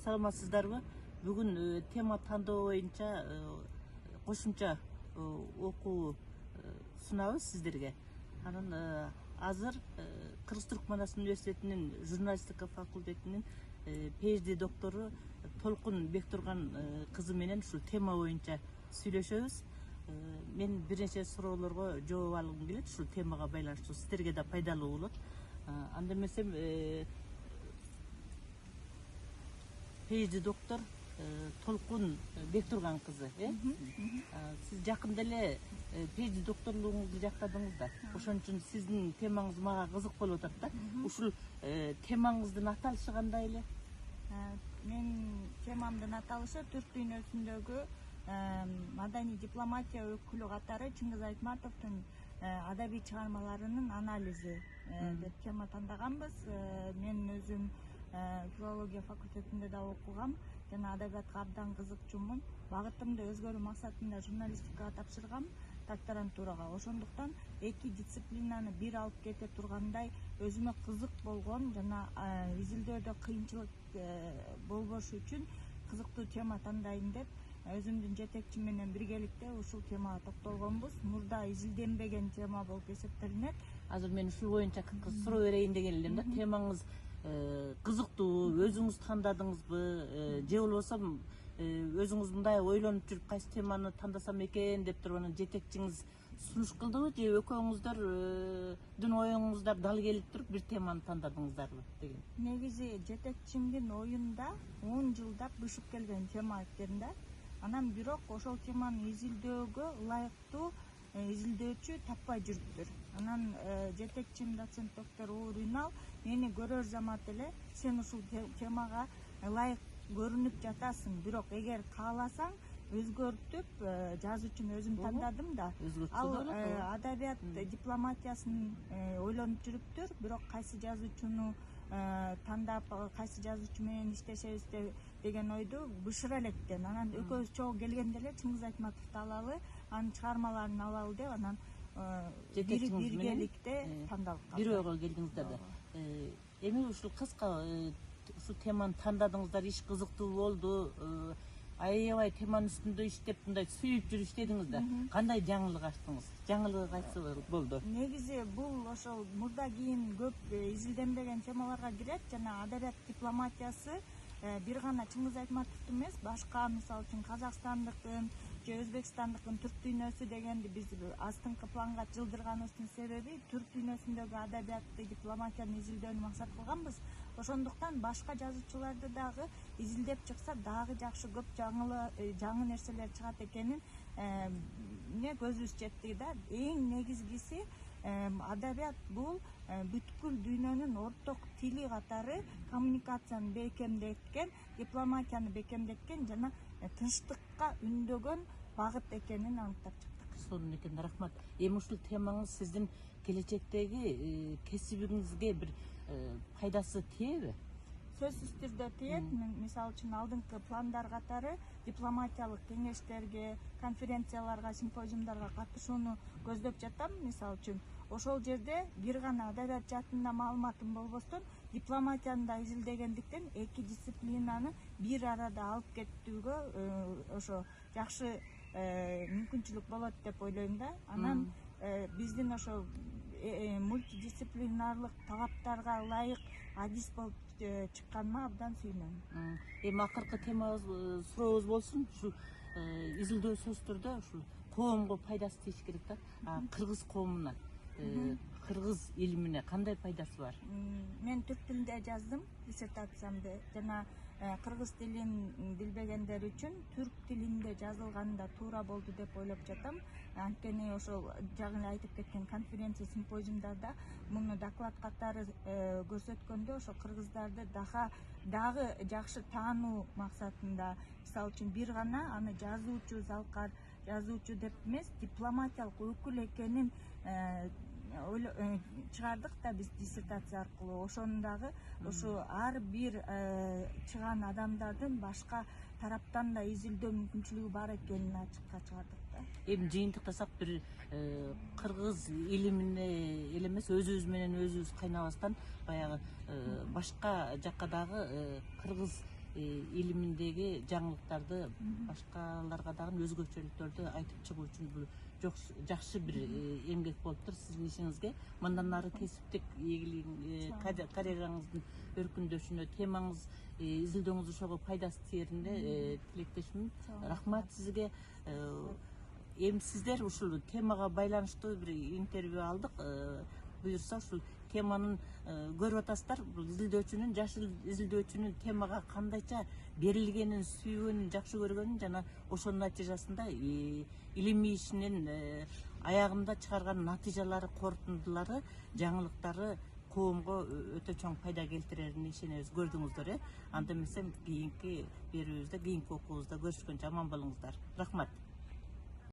саламатсыздарбы? Бүгүн тема тандоо боюнча кошумча окуу сунабыз сиздерге. Анан азыр Кыргыз Түркманстан университетинин журналистика факультетинин PhD доктору Толкун Бектурган кызы менен ушул тема боюнча сүйлөшөбүз. Мен бир нече суроолорго жооп алгым келет, ушул темага байланыштуу сиздерге да пайдалуу болот. Анда эмесе PhD доктор Толкун Бектурган кызы, сиз жакында эле PhD докторлугуңузду жактадыңыз да. Ошон үчүн сиздин темаңыз мага кызык болуп атат да. Ушул темаңыздын аталышы кандай эле? Мен темамдын аталышы түрк дүйнөсүндөгү маданий дипломатия өкүлү катары Чыңгыз Айтматовдун адабий чыгармаларынын анализи деп тема тандаганбыз. Мен өзүм филология факультетинде да окугам жана адабиятка абдан кызыкчумун. Багытымды өзгөрүү максатында журналистикага тапшыргам, докторантурага. Ошондуктан эки дисциплинаны бир алып кете тургандай өзүмө кызык болгон жана изилдөөдө кыйынчылык болбошу үчүн кызыктуу тема тандайын деп өзүмдүн жетекчим менен биргеликте ушул темага токтолгонбуз. Мурда изилденбеген тема болуп эсептелинет. Азыр мен ушул боюнча суроо берейин деген элем да. Темаңыз кызыктуу, өзүңүз тандадыңызбы, же болбосо өзүңүз мындай ойлонуп жүрүп кайсы теманы тандасам экен деп туруп анан жетекчиңиз сунуш кылдыбы, же экөөңүздөрдүн оюңуздар дал келип туруп бир теманы тандадыңыздарбы деген? Негизи жетекчимдин оюнда 10 жылдап бышып келген тема экен да. Анан бирок ошол теманы изилдөөгө ылайыктуу изилдөөчү таппай жүрүптүр. Анан жетекчим доцент доктор Оор Үнал мени көрөр замат эле сен ушул темага ылайык көрүнүп жатасың, бирок эгер кааласаң өзгөртүп жазуучуну өзүм тандадым да. Ал адабият дипломатиясын ойлонуп жүрүптүр, бирок кайсы жазуучуну тандап, кайсы жазуучу менен иштешебиз деген ойду бышыра электен. Анан экөөбүз чогуу келгенде эле Чыңгыз Айтматовду алалы, анын чыгармаларын алалы деп анан биргеликте тандалып калдык. Бир ойго келдиңиздер да. Эми ушул кыска ушул теманы тандадыңыздар, иш кызыктуу болду. Аябай теманын үстүндө иштеп мындай сүйүп жүрүп иштедиңиз да. Кандай жаңылык ачтыңыз? Жаңылыгы кайсы болду? Негизи бул ошол мурда кийин көп изилденбеген темаларга кирет жана адабият дипломатиясы бир гана Чыңгыз Айтматовдун эмес, башка мисалы үчүн Казакстандыкын же Өзбекстандыкын түрк дүйнөсү дегенди биз астыңкы планга жылдырганыбыздын себеби түрк дүйнөсүндөгү адабиятты, дипломатияны изилдөөнү максат кылганбыз. Ошондуктан башка жазуучуларды дагы изилдеп чыкса дагы жакшы көп жаңы нерселер чыгат экенин көзүбүз жетти да. Эң негизгиси адабият бул бүткүл дүйнөнүн орток тили катары коммуникацияны бекемдеткен, дипломатияны бекемдеткен жана тынчтыкка үндөгөн багыт экенин аныктап чыктык. Сонун экен, рахмат. Эми ушул темаңыз сиздин келечектеги кесибиңизге бир пайдасы тиеби? Сөзсүз түрдө тиет. Мисалы үчүн алдыңкы пландар катары дипломатиялык кеңештерге, конференцияларга, симпозиумдарга катышууну көздөп жатам. Мисалы үчүн ошол жерде бир гана адабият жаатында маалыматым болбостон дипломатияны да изилдегендиктен эки дисциплинаны бир арада алып кеттүүгө ошо жакшы мүмкүнчүлүк болот деп ойлойм да. Анан биздин ошо мультидисциплинарлык талаптарга ылайык адис болуп чыкканыма абдан сүйүнөм. Эми акыркы темабыз сурообуз болсун. Ушул изилдөө сөзтүрдө ушул коомго пайдасы тийиш керек да. Кыргыз коомуна, кыргыз илимине кандай пайдасы бар? Мен түрк тилинде жаздым диссертациямды жана кыргыз тилин билбегендер үчүн түрк тилинде жазылганда туура болду деп ойлоп жатам. Анткени ошол жагы эле айтып кеткен конференция, симпозиумдарда муну доклад катары көрсөткөндө ошо кыргыздарды дагы жакшы таануу максатында, мисалы үчүн бир гана аны жазуучу, залкар жазуучу деп эмес, дипломатиялык өкүл экенин чыгардык да биз диссертация аркылуу. Ошону дагы ушу ар бир чыган адамдардын башка тараптан да изилдөө мүмкүнчүлүгү бар экенин ачыкка чыгардык да. Эми жыйынтыктасак бир кыргыз илимине эле эмес, өзүбүз менен өзүбүз кайнабастан баягы башка жакка дагы кыргыз илиминдеги жаңылыктарды башкаларга дагы өзгөчөлүктөрдү айтып чыгуу үчүн бул жакшы бир эмгек болуптур сиздин ишиңизге. Мындан ары кесиптик карьераңыздын өркүндөшүнө, темаңыз, изилдөөңүз ошого пайдасы тиерине тилектешмин. Рахмат сизге. Эми сиздер ушул темага байланыштуу бир интервью алдык. Буюрса ушул теманын көрүп атасыздар. Бул изилдөөчүнүн, жаш изилдөөчүнүн темага кандайча берилгенин, сүйгөнүн, жакшы көргөнүн жана ошонун натыйжасында илимий ишинин аягында чыгарган натыйжалары, корутундулары, жаңылыктары коомго өтө чоң пайда келтирерине ишенебиз. Көрдүңүздөр, Анда эмесе кийинки берүүбүздө, кийинки окуубузда көрүшкөнчө аман болуңуздар. Рахмат.